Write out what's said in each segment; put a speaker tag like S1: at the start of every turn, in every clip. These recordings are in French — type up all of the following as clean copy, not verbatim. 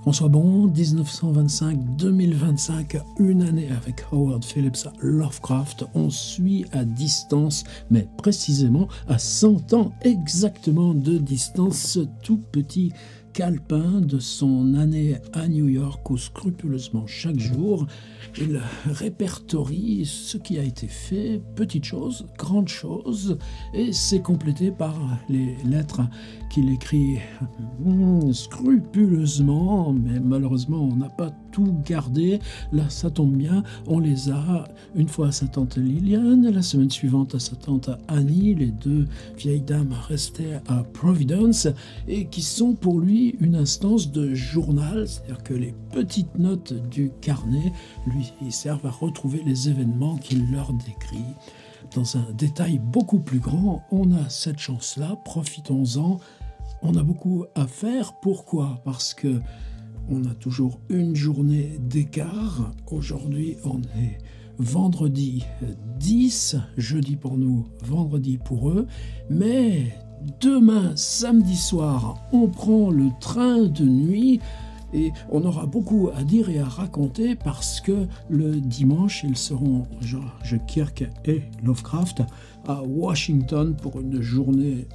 S1: On soit bon, 1925-2025, une année avec Howard Phillips Lovecraft. On suit à distance, mais précisément à 100 ans exactement de distance, ce tout petit calepin de son année à New York où scrupuleusement chaque jour il répertorie ce qui a été fait, petites choses, grandes choses, et c'est complété par les lettres qu'il écrit scrupuleusement, mais malheureusement on n'a pas tout gardé. Là ça tombe bien, on les a une fois à sa tante Liliane, la semaine suivante à sa tante Annie, les deux vieilles dames restées à Providence et qui sont pour lui une instance de journal, c'est-à-dire que les petites notes du carnet lui servent à retrouver les événements qu'il leur décrit. Dans un détail beaucoup plus grand, on a cette chance-là, profitons-en. On a beaucoup à faire. Pourquoi ? Parce que on a toujours une journée d'écart. Aujourd'hui, on est vendredi 10, jeudi pour nous, vendredi pour eux. Mais demain, samedi soir, on prend le train de nuit. Et on aura beaucoup à dire et à raconter parce que le dimanche, ils seront, George Kirk et Lovecraft, à Washington pour une journée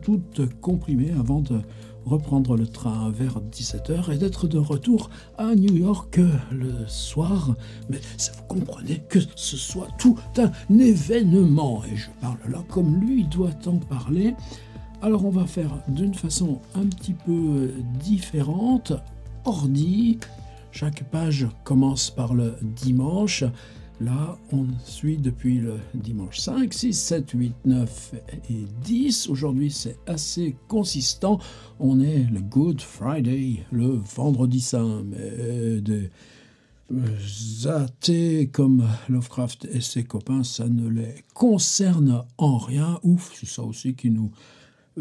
S1: toute comprimée avant de reprendre le train vers 17h et d'être de retour à New York le soir. Mais ça, vous comprenez que ce soit tout un événement. Et je parle là comme lui doit en parler. Alors on va faire d'une façon un petit peu différente, ordi. Chaque page commence par le dimanche. Là, on suit depuis le dimanche 5, 6, 7, 8, 9 et 10. Aujourd'hui, c'est assez consistant. On est le Good Friday, le vendredi saint. Mais des athées comme Lovecraft et ses copains, ça ne les concerne en rien. Ouf, c'est ça aussi qui nous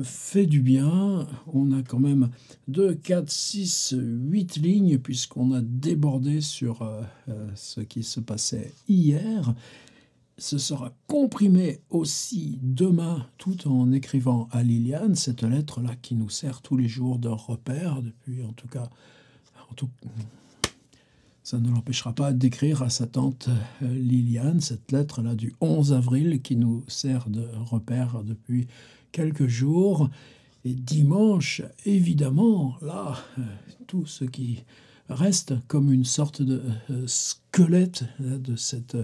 S1: fait du bien. On a quand même 2, 4, 6, 8 lignes puisqu'on a débordé sur ce qui se passait hier. Ce sera comprimé aussi demain tout en écrivant à Liliane cette lettre-là qui nous sert tous les jours de repère depuis ça ne l'empêchera pas d'écrire à sa tante Liliane, cette lettre-là du 11 avril qui nous sert de repère depuis quelques jours. Et dimanche, évidemment, là, tout ce qui reste comme une sorte de squelette de cette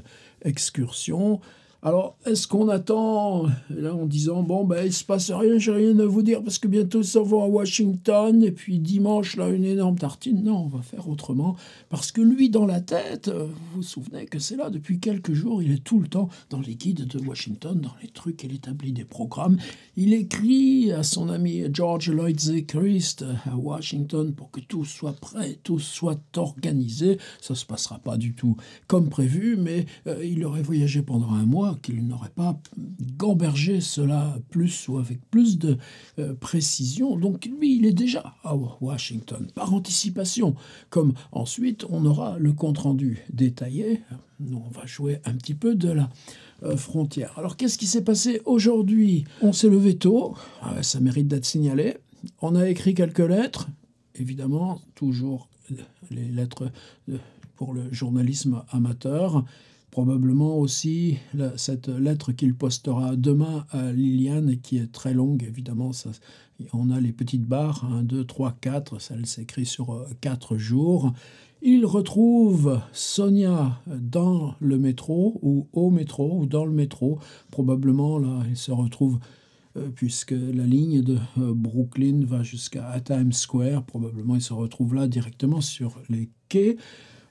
S1: excursion. Alors, est-ce qu'on attend, là, en disant, bon, ben, il se passe rien, j'ai rien à vous dire, parce que bientôt, ils s'en vont à Washington, et puis dimanche, là, une énorme tartine. Non, on va faire autrement, parce que lui, dans la tête, vous vous souvenez que c'est là, depuis quelques jours, il est tout le temps dans les guides de Washington, dans les trucs, il établit des programmes. Il écrit à son ami George Lloyd Christ à Washington pour que tout soit prêt, tout soit organisé. Ça se passera pas du tout comme prévu, mais il aurait voyagé pendant un mois, qu'il n'aurait pas gambergé cela plus ou avec plus de précision. Donc lui, il est déjà à Washington, par anticipation. Comme ensuite, on aura le compte-rendu détaillé. Nous, on va jouer un petit peu de la frontière. Alors, qu'est-ce qui s'est passé aujourd'hui ? On s'est levé tôt, ça mérite d'être signalé. On a écrit quelques lettres, évidemment, toujours les lettres pour le journalisme amateur. Probablement aussi cette lettre qu'il postera demain à Liliane et qui est très longue, évidemment. Ça, on a les petites barres, 1, 2, 3, 4, ça s'écrit sur 4 jours. Il retrouve Sonia dans le métro, ou au métro, ou dans le métro. Probablement, là, il se retrouve, puisque la ligne de Brooklyn va jusqu'à Times Square. Probablement, il se retrouve là directement sur les quais.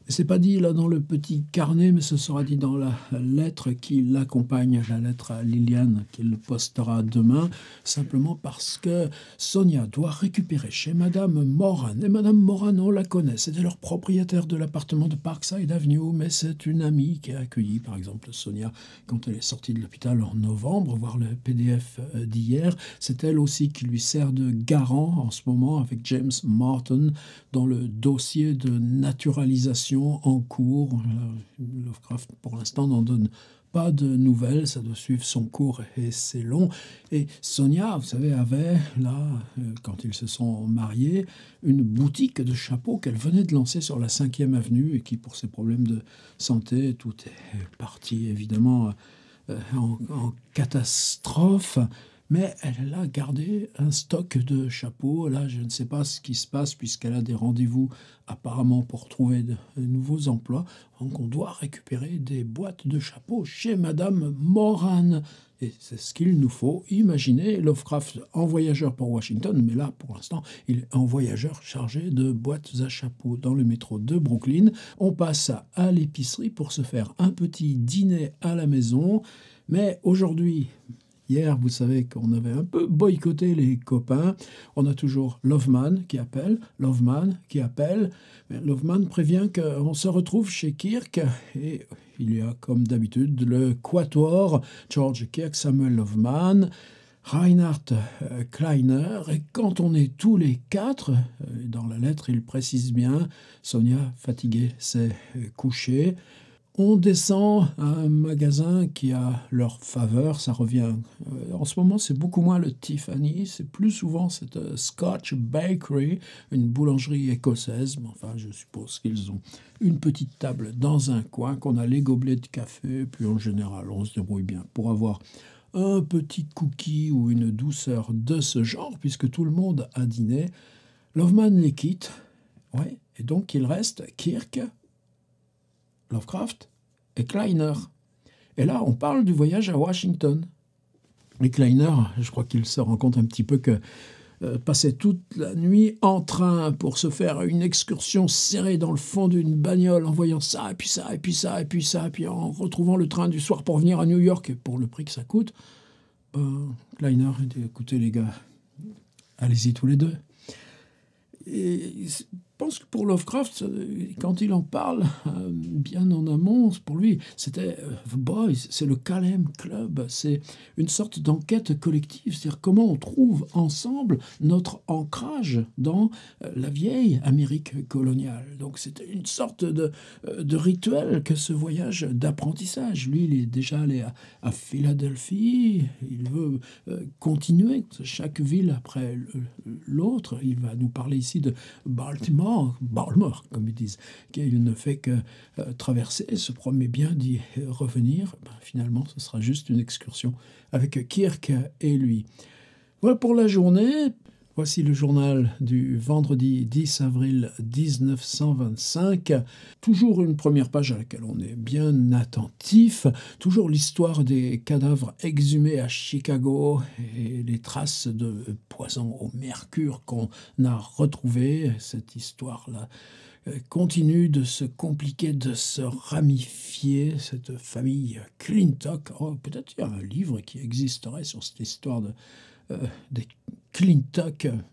S1: C'est pas dit là dans le petit carnet, mais ce sera dit dans la lettre qui l'accompagne, la lettre à Liliane qu'il postera demain, simplement parce que Sonia doit récupérer chez Madame Moran. Et Madame Moran, on la connaît, c'était leur propriétaire de l'appartement de Parkside Avenue, mais c'est une amie qui a accueilli, par exemple, Sonia quand elle est sortie de l'hôpital en novembre, voir le PDF d'hier. C'est elle aussi qui lui sert de garant en ce moment avec James Martin dans le dossier de naturalisation en cours. Lovecraft, pour l'instant, n'en donne pas de nouvelles, ça doit suivre son cours et c'est long. Et Sonia, vous savez, avait là, quand ils se sont mariés, une boutique de chapeaux qu'elle venait de lancer sur la 5e avenue et qui, pour ses problèmes de santé, tout est parti évidemment en catastrophe. Mais elle a gardé un stock de chapeaux. Là, je ne sais pas ce qui se passe puisqu'elle a des rendez-vous apparemment pour trouver de nouveaux emplois. Donc on doit récupérer des boîtes de chapeaux chez Madame Moran. Et c'est ce qu'il nous faut. Imaginez Lovecraft en voyageur pour Washington, mais là, pour l'instant, il est en voyageur chargé de boîtes à chapeaux dans le métro de Brooklyn. On passe à l'épicerie pour se faire un petit dîner à la maison. Mais aujourd'hui, hier, vous savez qu'on avait un peu boycotté les copains. On a toujours Loveman qui appelle, Loveman qui appelle. Mais Loveman prévient qu'on se retrouve chez Kirk et il y a comme d'habitude le quatuor, George Kirk, Samuel Loveman, Reinhard Kleiner. Et quand on est tous les quatre, dans la lettre il précise bien, Sonia, fatiguée, s'est couchée. On descend à un magasin qui a leur faveur, ça revient. En ce moment, c'est beaucoup moins le Tiffany, c'est plus souvent cette Scotch Bakery, une boulangerie écossaise. Mais enfin, je suppose qu'ils ont une petite table dans un coin, qu'on a les gobelets de café, puis en général, on se débrouille bien pour avoir un petit cookie ou une douceur de ce genre, puisque tout le monde a dîné. Loveman les quitte, ouais, et donc il reste Kirk, Lovecraft et Kleiner. Et là, on parle du voyage à Washington. Et Kleiner, je crois qu'il se rend compte un petit peu que passer toute la nuit en train pour se faire une excursion serrée dans le fond d'une bagnole en voyant ça, et puis ça, et puis ça, et puis ça, et puis en retrouvant le train du soir pour venir à New York, et pour le prix que ça coûte, Kleiner dit, écoutez les gars, allez-y tous les deux. Et je pense que pour Lovecraft, quand il en parle bien en amont, pour lui, c'était The Boys, c'est le Kalem Club, c'est une sorte d'enquête collective, c'est-à-dire comment on trouve ensemble notre ancrage dans la vieille Amérique coloniale. Donc c'était une sorte de rituel que ce voyage d'apprentissage. Lui, il est déjà allé à Philadelphie, il veut continuer chaque ville après l'autre. Il va nous parler ici de Baltimore, comme ils disent, qu'il ne fait que traverser, se promet bien d'y revenir. Finalement, ce sera juste une excursion avec Kirk et lui. Voilà pour la journée. Voici le journal du vendredi 10 avril 1925. Toujours une première page à laquelle on est bien attentif. Toujours l'histoire des cadavres exhumés à Chicago et les traces de poison au mercure qu'on a retrouvées. Cette histoire-là continue de se compliquer, de se ramifier. Cette famille Clintock. Oh, peut-être il y a un livre qui existerait sur cette histoire des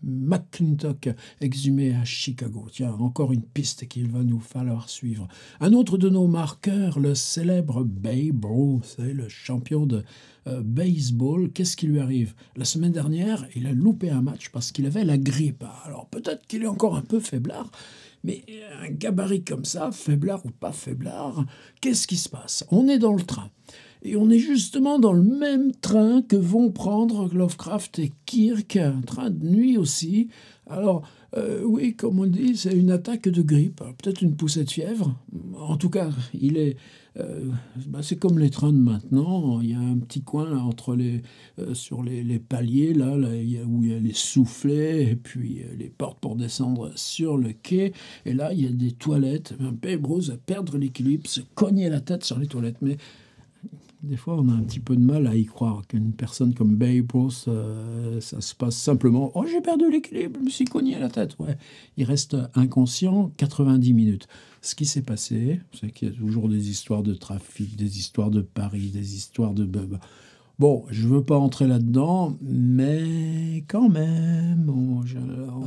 S1: McClintock, exhumé à Chicago. Tiens, encore une piste qu'il va nous falloir suivre. Un autre de nos marqueurs, le célèbre Babe Ruth, le champion de baseball. Qu'est-ce qui lui arrive? La semaine dernière, il a loupé un match parce qu'il avait la grippe. Alors peut-être qu'il est encore un peu faiblard, mais un gabarit comme ça, faiblard ou pas faiblard, qu'est-ce qui se passe? On est dans le train. Et on est justement dans le même train que vont prendre Lovecraft et Kirk, un train de nuit aussi. Alors, oui, comme on dit, c'est une attaque de grippe, peut-être une poussée de fièvre. En tout cas, il est... c'est comme les trains de maintenant, il y a un petit coin là, entre sur les paliers, là, où il y a les soufflets, et puis les portes pour descendre sur le quai. Et là, il y a des toilettes. Babe Ruth va perdre l'équilibre, se cogner la tête sur les toilettes. Mais des fois, on a un petit peu de mal à y croire qu'une personne comme Babe Ruth, ça se passe simplement. Oh, j'ai perdu l'équilibre, je me suis cogné la tête. Ouais, il reste inconscient 90 minutes. Ce qui s'est passé, c'est qu'il y a toujours des histoires de trafic, des histoires de Paris, des histoires de... Bon, je ne veux pas entrer là-dedans, mais quand même, j'ai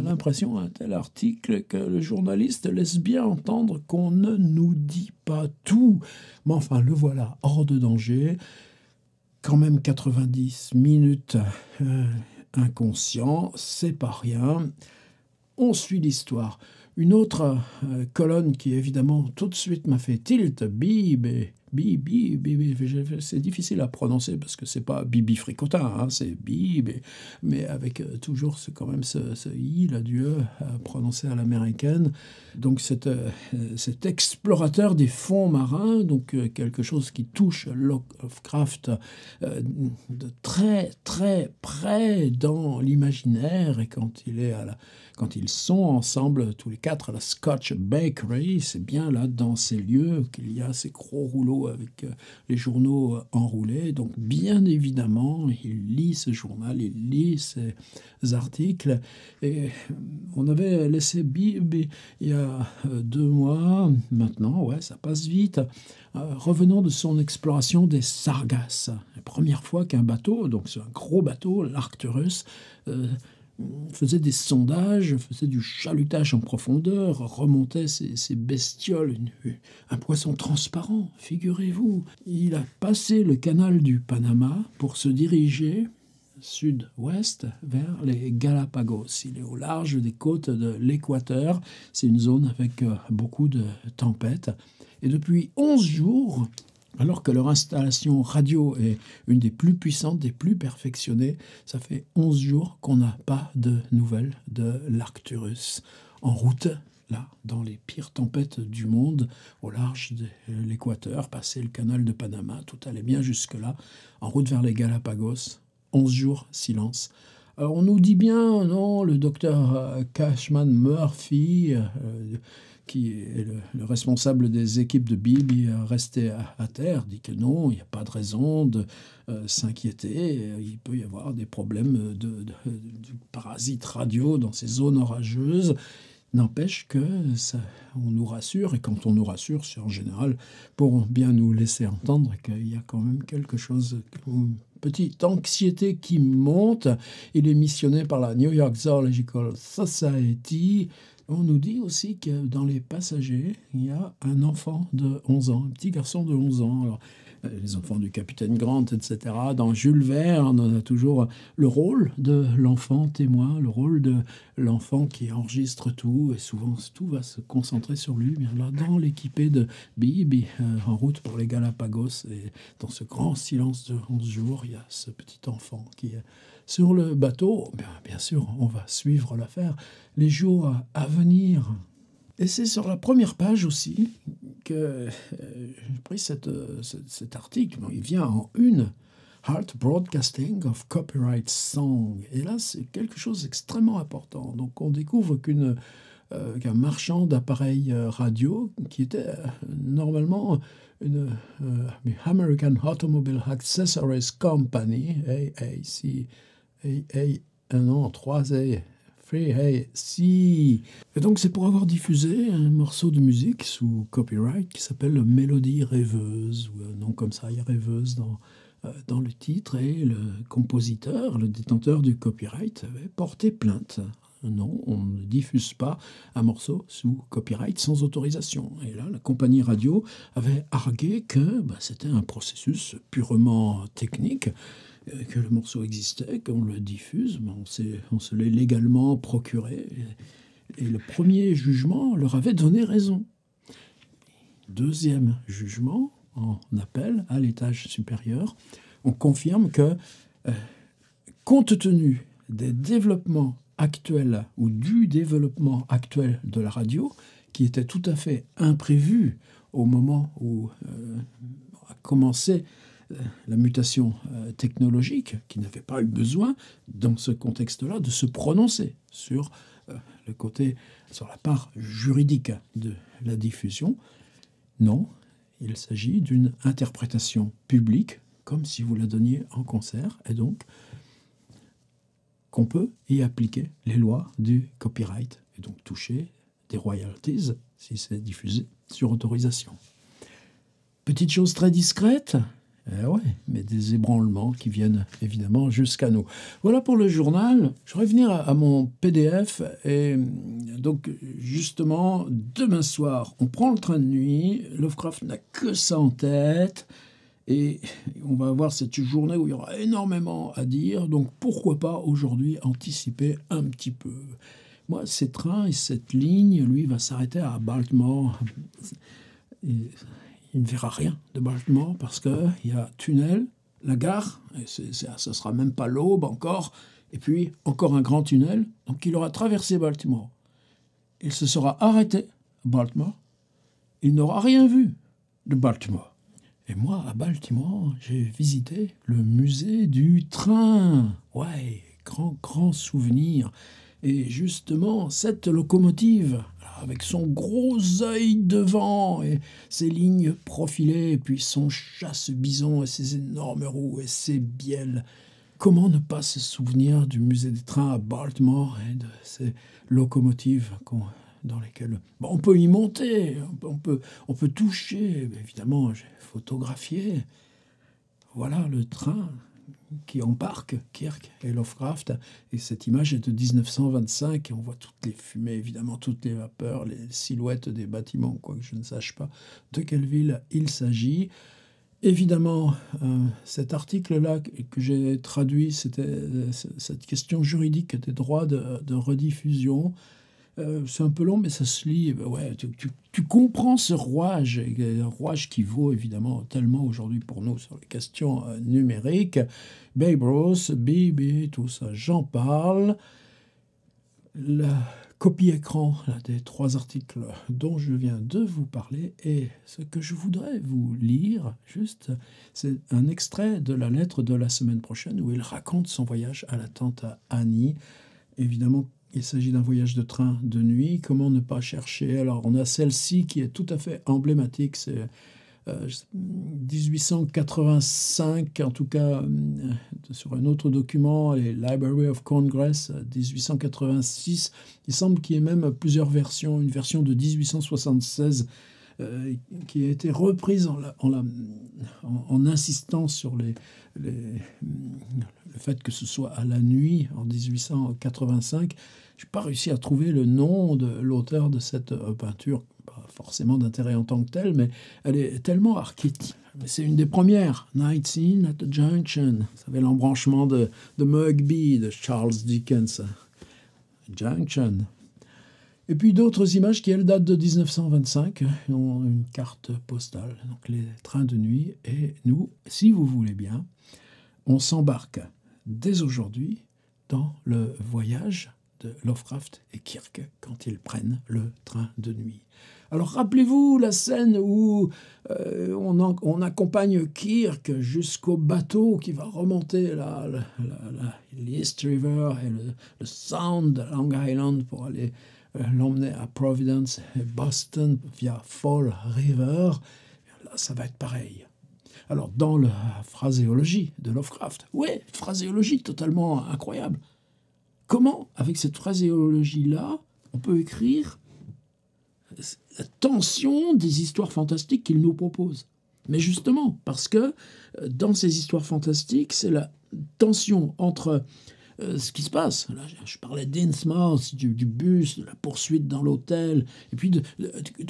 S1: l'impression, un tel article, que le journaliste laisse bien entendre qu'on ne nous dit pas tout. Mais enfin, le voilà, hors de danger. Quand même 90 minutes inconscient, c'est pas rien. On suit l'histoire. Une autre colonne qui, évidemment, tout de suite m'a fait tilt, Beebe, Bibi, Bibi, c'est difficile à prononcer parce que c'est pas Bibi Fricotin, hein, c'est Bibi, mais avec toujours quand même ce i, l'adieu, à prononcer à l'américaine. Donc cet explorateur des fonds marins, donc quelque chose qui touche Lovecraft de très très près dans l'imaginaire, et quand ils sont ensemble tous les quatre à la Scotch Bakery, c'est bien là dans ces lieux qu'il y a ces gros rouleaux avec les journaux enroulés. Donc bien évidemment, il lit ce journal, il lit ces articles. Et on avait laissé Bib il y a 2 mois, maintenant, ouais, ça passe vite, revenant de son exploration des Sargasses. La première fois qu'un bateau, donc c'est un gros bateau, l'Arcturus, faisait des sondages, faisait du chalutage en profondeur, remontait ces bestioles, un poisson transparent, figurez-vous. Il a passé le canal du Panama pour se diriger sud-ouest vers les Galapagos. Il est au large des côtes de l'Équateur. C'est une zone avec beaucoup de tempêtes. Et depuis 11 jours, alors que leur installation radio est une des plus puissantes, des plus perfectionnées, ça fait 11 jours qu'on n'a pas de nouvelles de l'Arcturus. En route, là, dans les pires tempêtes du monde, au large de l'Équateur, passer le canal de Panama, tout allait bien jusque-là, en route vers les Galapagos. 11 jours, silence. Alors on nous dit bien, non, le docteur Cashman Murphy, qui est le responsable des équipes de Bib, il est resté à terre, dit que non, il n'y a pas de raison de s'inquiéter. Il peut y avoir des problèmes de parasites radio dans ces zones orageuses. N'empêche que on nous rassure, et quand on nous rassure, c'est en général pour bien nous laisser entendre qu'il y a quand même quelque chose, une petite anxiété qui monte. Il est missionné par la New York Zoological Society. On nous dit aussi que dans les passagers, il y a un enfant de 11 ans, un petit garçon de 11 ans. Alors, les enfants du capitaine Grant, etc. Dans Jules Verne, on a toujours le rôle de l'enfant témoin, le rôle de l'enfant qui enregistre tout, et souvent tout va se concentrer sur lui. Bien là, dans l'équipée de Bib, en route pour les Galapagos, et dans ce grand silence de 11 jours, il y a ce petit enfant qui est sur le bateau. Bien sûr, on va suivre l'affaire les jours à venir. Et c'est sur la première page aussi que j'ai pris cet article. Il vient en une. Heart Broadcasting of Copyright Song. Et là, c'est quelque chose d'extrêmement important. Donc, on découvre qu'un marchand d'appareils radio, qui était normalement une American Automobile Accessories Company, si. Et donc c'est pour avoir diffusé un morceau de musique sous copyright qui s'appelle Mélodie rêveuse, ou un nom comme ça, il y a rêveuse dans le titre, et le compositeur, le détenteur du copyright, avait porté plainte. Non, on ne diffuse pas un morceau sous copyright sans autorisation. Et là, la compagnie radio avait argué que c'était un processus purement technique, que le morceau existait, qu'on le diffuse, on se l'est légalement procuré. Et le premier jugement leur avait donné raison. Deuxième jugement, en appel à l'étage supérieur, on confirme que, compte tenu des développements actuels ou du développement actuel de la radio, qui était tout à fait imprévu au moment où a commencé la mutation technologique, qui n'avait pas eu besoin, dans ce contexte-là, de se prononcer sur sur la part juridique de la diffusion. Non, il s'agit d'une interprétation publique, comme si vous la donniez en concert, et donc qu'on peut y appliquer les lois du copyright, et donc toucher des royalties si c'est diffusé sur autorisation. Petite chose très discrète, ouais, mais des ébranlements qui viennent évidemment jusqu'à nous. Voilà pour le journal. Je vais revenir à mon PDF. Et donc, justement, demain soir, on prend le train de nuit. Lovecraft n'a que ça en tête. Et on va avoir cette journée où il y aura énormément à dire. Donc, pourquoi pas aujourd'hui anticiper un petit peu. Moi, ces trains et cette ligne, lui, va s'arrêter à Baltimore. Et il ne verra rien de Baltimore parce qu'il y a tunnel, la gare, et ce sera même pas l'aube encore, et puis encore un grand tunnel. Donc il aura traversé Baltimore. Il se sera arrêté à Baltimore. Il n'aura rien vu de Baltimore. Et moi, à Baltimore, j'ai visité le musée du train. Ouais, grand souvenir. Et justement, cette locomotive, avec son gros œil devant et ses lignes profilées, et puis son chasse-bison et ses énormes roues et ses bielles. Comment ne pas se souvenir du musée des trains à Baltimore et de ces locomotives dans lesquelles on peut y monter, on peut toucher. Évidemment, j'ai photographié. Voilà le train qui embarque Kirk et Lovecraft. Et cette image est de 1925 et on voit toutes les fumées, évidemment, toutes les vapeurs, les silhouettes des bâtiments, quoique je ne sache pas de quelle ville il s'agit. Évidemment, cet article-là que j'ai traduit, c'était cette question juridique des droits de rediffusion. C'est un peu long, mais ça se lit. Ouais, tu comprends ce rouage, un rouage qui vaut évidemment tellement aujourd'hui pour nous sur les questions numériques. Babe Ruth, Bibi, tout ça, j'en parle. La copie écran des 3 articles dont je viens de vous parler et ce que je voudrais vous lire, juste, c'est un extrait de la lettre de la semaine prochaine où il raconte son voyage à la tante Annie. Évidemment, il s'agit d'un voyage de train de nuit. Comment ne pas chercher? Alors, on a celle-ci qui est tout à fait emblématique. C'est 1885, en tout cas, sur un autre document, les Library of Congress, 1886. Il semble qu'il y ait même plusieurs versions. Une version de 1876 qui a été reprise en insistant sur le fait que ce soit à la nuit en 1885. Je n'ai pas réussi à trouver le nom de l'auteur de cette peinture, pas forcément d'intérêt en tant que tel, mais elle est tellement archétype. C'est une des premières, Night Scene at the Junction. Vous savez, l'embranchement de Mugby de Charles Dickens. Junction. Et puis d'autres images qui, elles, datent de 1925, ont une carte postale, donc les trains de nuit. Et nous, si vous voulez bien, on s'embarque dès aujourd'hui dans le voyage de Lovecraft et Kirk quand ils prennent le train de nuit. Alors rappelez-vous la scène où on accompagne Kirk jusqu'au bateau qui va remonter l'East River et le Sound de Long Island pour aller l'emmener à Providence et Boston via Fall River. Là, ça va être pareil. Alors, dans la phraséologie de Lovecraft, phraséologie totalement incroyable. Comment, avec cette phraséologie-là, on peut écrire la tension des histoires fantastiques qu'il nous propose? Mais justement, parce que dans ces histoires fantastiques, c'est la tension entre ce qui se passe. Là, je parlais d'Innsmouth, du bus, de la poursuite dans l'hôtel, et puis de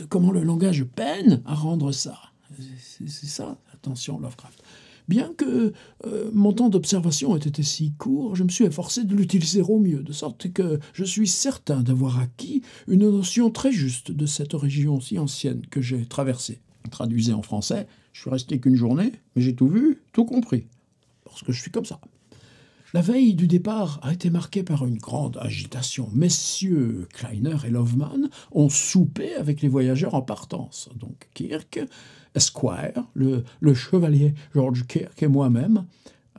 S1: comment le langage peine à rendre ça. C'est ça, attention, Lovecraft. Bien que mon temps d'observation ait été si court, je me suis efforcé de l'utiliser au mieux, de sorte que je suis certain d'avoir acquis une notion très juste de cette région si ancienne que j'ai traversée. Traduisé en français, je suis resté qu'une journée, mais j'ai tout vu, tout compris, parce que je suis comme ça. La veille du départ a été marquée par une grande agitation. Messieurs Kleiner et Loveman ont soupé avec les voyageurs en partance. Donc Kirk, Esquire, le chevalier George Kirk et moi-même,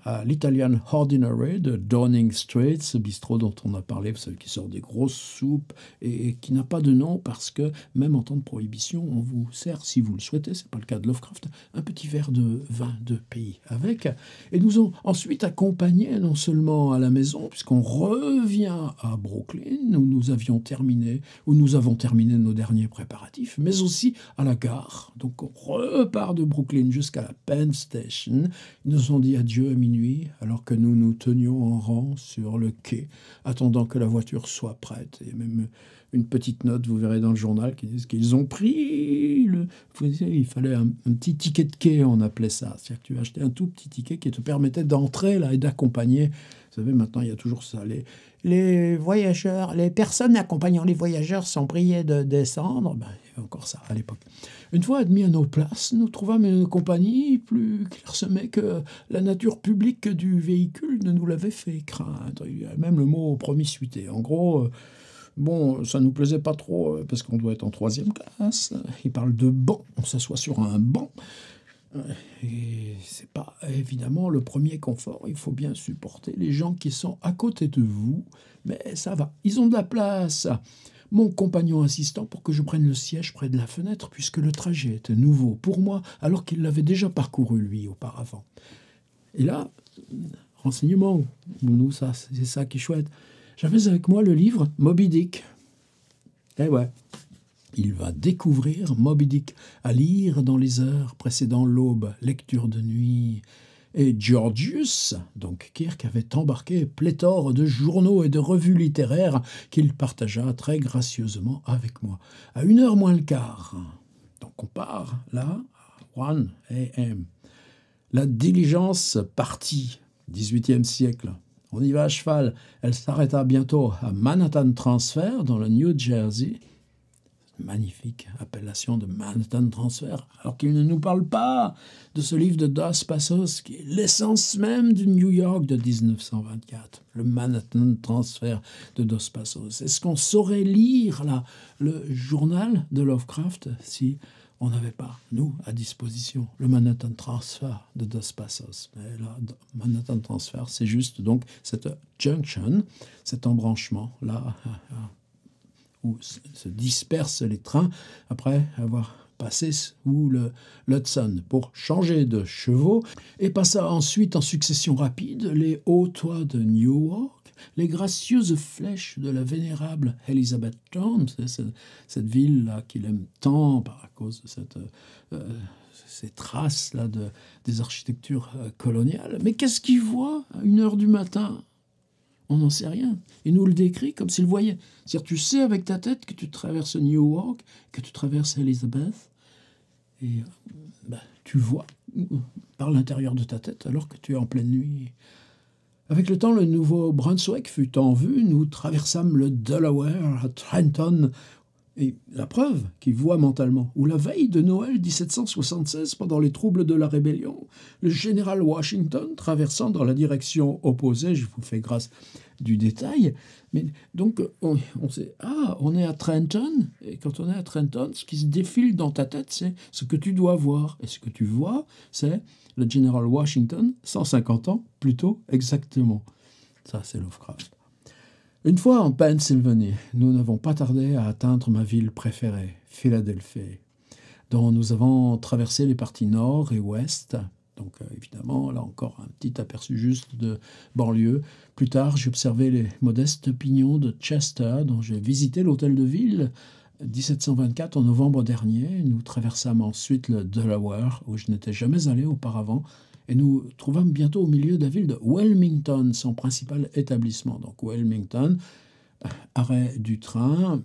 S1: à l'Italian Ordinary de Downing Street, ce bistrot dont on a parlé, vous savez, qui sort des grosses soupes et qui n'a pas de nom parce que, même en temps de prohibition, on vous sert, si vous le souhaitez, c'est pas le cas de Lovecraft, un petit verre de vin de pays avec. Et nous ont ensuite accompagnés non seulement à la maison, puisqu'on revient à Brooklyn, où nous avons terminé nos derniers préparatifs, mais aussi à la gare. Donc on repart de Brooklyn jusqu'à la Penn Station. Ils nous ont dit adieu à minuit, alors que nous nous tenions en rang sur le quai, attendant que la voiture soit prête. Et même une petite note, vous verrez dans le journal, qui dit qu'ils ont pris il fallait un petit ticket de quai, on appelait ça. C'est-à-dire que tu achetais un tout petit ticket qui te permettait d'entrer là et d'accompagner. Vous savez, maintenant, il y a toujours ça. Les voyageurs, les personnes accompagnant les voyageurs sont priées de descendre. avait encore ça à l'époque. Une fois admis à nos places, nous trouvâmes une compagnie plus clairsemée que la nature publique du véhicule ne nous l'avait fait craindre. Il y a même le mot promiscuité. En gros, bon, ça nous plaisait pas trop parce qu'on doit être en 3e classe. Il parle de banc, on s'assoit sur un banc. Et c'est pas évidemment le premier confort. Il faut bien supporter les gens qui sont à côté de vous, mais ça va. Ils ont de la place. Mon compagnon insistant pour que je prenne le siège près de la fenêtre, puisque le trajet était nouveau pour moi, alors qu'il l'avait déjà parcouru lui auparavant. Et là, renseignement, nous, ça, c'est ça qui est chouette. J'avais avec moi le livre Moby Dick. Eh ouais. Il va découvrir Moby Dick, à lire dans les heures précédant l'aube, lecture de nuit. Et Georgius, donc Kirk, avait embarqué pléthore de journaux et de revues littéraires qu'il partagea très gracieusement avec moi. À 1h moins le quart. Donc on part, là, à 1 a.m. La diligence partit, 18e siècle. On y va à cheval. Elle s'arrêta bientôt à Manhattan Transfer, dans le New Jersey. Magnifique appellation de Manhattan Transfer, alors qu'il ne nous parle pas de ce livre de Dos Passos qui est l'essence même du New York de 1924, le Manhattan Transfer de Dos Passos. Est-ce qu'on saurait lire là le journal de Lovecraft si on n'avait pas, nous, à disposition, le Manhattan Transfer de Dos Passos? Mais là, Manhattan Transfer, c'est juste donc cette junction, cet embranchement là, où se dispersent les trains après avoir passé sous le Hudson pour changer de chevaux, et passa ensuite en succession rapide les hauts toits de Newark, les gracieuses flèches de la vénérable Elizabethtown, cette ville-là qu'il aime tant à cause de ces traces-là des architectures coloniales. Mais qu'est-ce qu'il voit à 1h du matin ? On n'en sait rien. Il nous le décrit comme s'il voyait. C'est-à-dire, tu sais avec ta tête que tu traverses Newark, que tu traverses Elizabeth, et tu vois par l'intérieur de ta tête alors que tu es en pleine nuit. Avec le temps, le Nouveau-Brunswick fut en vue. Nous traversâmes le Delaware à Trenton. Et la preuve qu'il voit mentalement, où la veille de Noël 1776, pendant les troubles de la rébellion, le général Washington, traversant dans la direction opposée, je vous fais grâce du détail, mais donc on sait, on est à Trenton, et quand on est à Trenton, ce qui se défile dans ta tête, c'est ce que tu dois voir, et ce que tu vois, c'est le général Washington, 150 ans plus tôt, exactement. Ça, c'est Lovecraft. Une fois en Pennsylvanie, nous n'avons pas tardé à atteindre ma ville préférée, Philadelphie, dont nous avons traversé les parties nord et ouest. Donc évidemment, là encore, un petit aperçu juste de banlieue. Plus tard, j'ai observé les modestes pignons de Chester, dont j'ai visité l'hôtel de ville 1724 en novembre dernier. Nous traversâmes ensuite le Delaware, où je n'étais jamais allé auparavant, et nous trouvâmes bientôt au milieu de la ville de Wilmington, son principal établissement. Donc Wilmington, arrêt du train,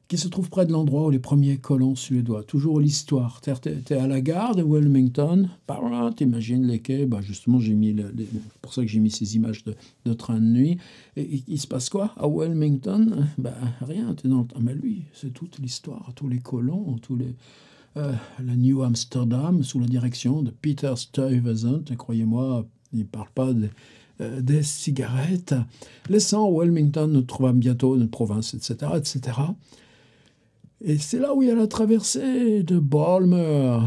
S1: qui se trouve près de l'endroit où les premiers colons suédois. Toujours l'histoire. T'es à la gare de Wilmington, par là, t'imagines les quais. Justement, j'ai mis pour ça que j'ai mis ces images de train de nuit. Et il se passe quoi à Wilmington? Rien. T'es dans le train. Mais lui, c'est toute l'histoire. Tous les colons, la New Amsterdam, sous la direction de Peter Stuyvesant, et croyez-moi, il ne parle pas des cigarettes. Laissant Wilmington, nous trouvâmes bientôt une province, etc., etc. Et c'est là où il y a la traversée de Balmer.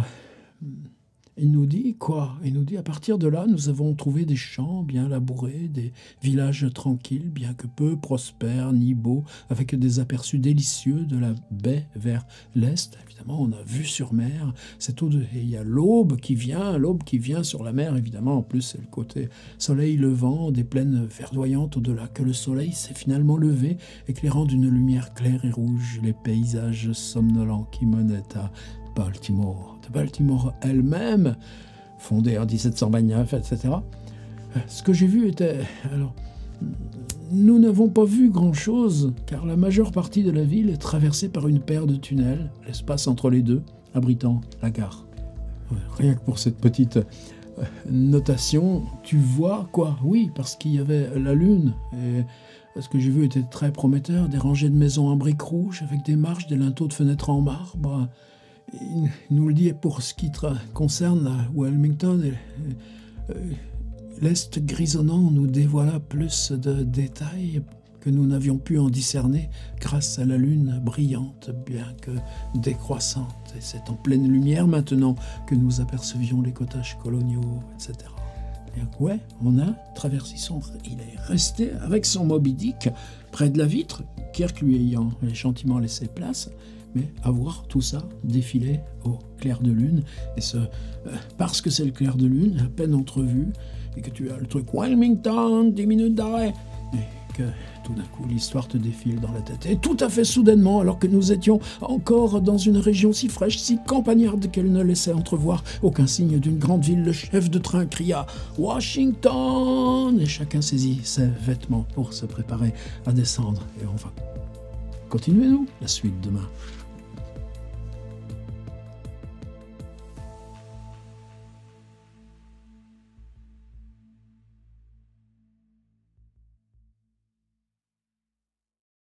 S1: Il nous dit quoi? Il nous dit, à partir de là, nous avons trouvé des champs bien labourés, des villages tranquilles, bien que peu prospères ni beaux, avec des aperçus délicieux de la baie vers l'est. Évidemment, on a vue sur mer. Et il y a l'aube qui vient sur la mer, évidemment. En plus, c'est le côté soleil levant, des plaines verdoyantes au-delà, que le soleil s'est finalement levé, éclairant d'une lumière claire et rouge les paysages somnolents qui menaient à Baltimore. De Baltimore elle-même, fondée en 1729, etc. Ce que j'ai vu était... Alors, nous n'avons pas vu grand-chose, car la majeure partie de la ville est traversée par une paire de tunnels, l'espace entre les deux, abritant la gare. Rien que pour cette petite notation, tu vois quoi? Oui, parce qu'il y avait la lune, et Ce que j'ai vu était très prometteur, des rangées de maisons en briques rouges avec des marches, des linteaux de fenêtres en marbre. Il nous le dit pour ce qui concerne Wilmington. L'Est grisonnant nous dévoila plus de détails que nous n'avions pu en discerner grâce à la lune brillante, bien que décroissante. Et c'est en pleine lumière maintenant que nous apercevions les cottages coloniaux, etc. Et ouais, on a traversé il est resté avec son Moby Dick près de la vitre, Kirk lui ayant gentiment laissé place, mais à voir tout ça défiler au clair de lune, et parce que c'est le clair de lune, à peine entrevu, et que tu as le truc Wilmington, 10 minutes d'arrêt, et que tout d'un coup l'histoire te défile dans la tête. Et tout à fait soudainement, alors que nous étions encore dans une région si fraîche, si campagnarde qu'elle ne laissait entrevoir aucun signe d'une grande ville, le chef de train cria « Washington !» et chacun saisit ses vêtements pour se préparer à descendre. Et on va continuer, nous, la suite demain.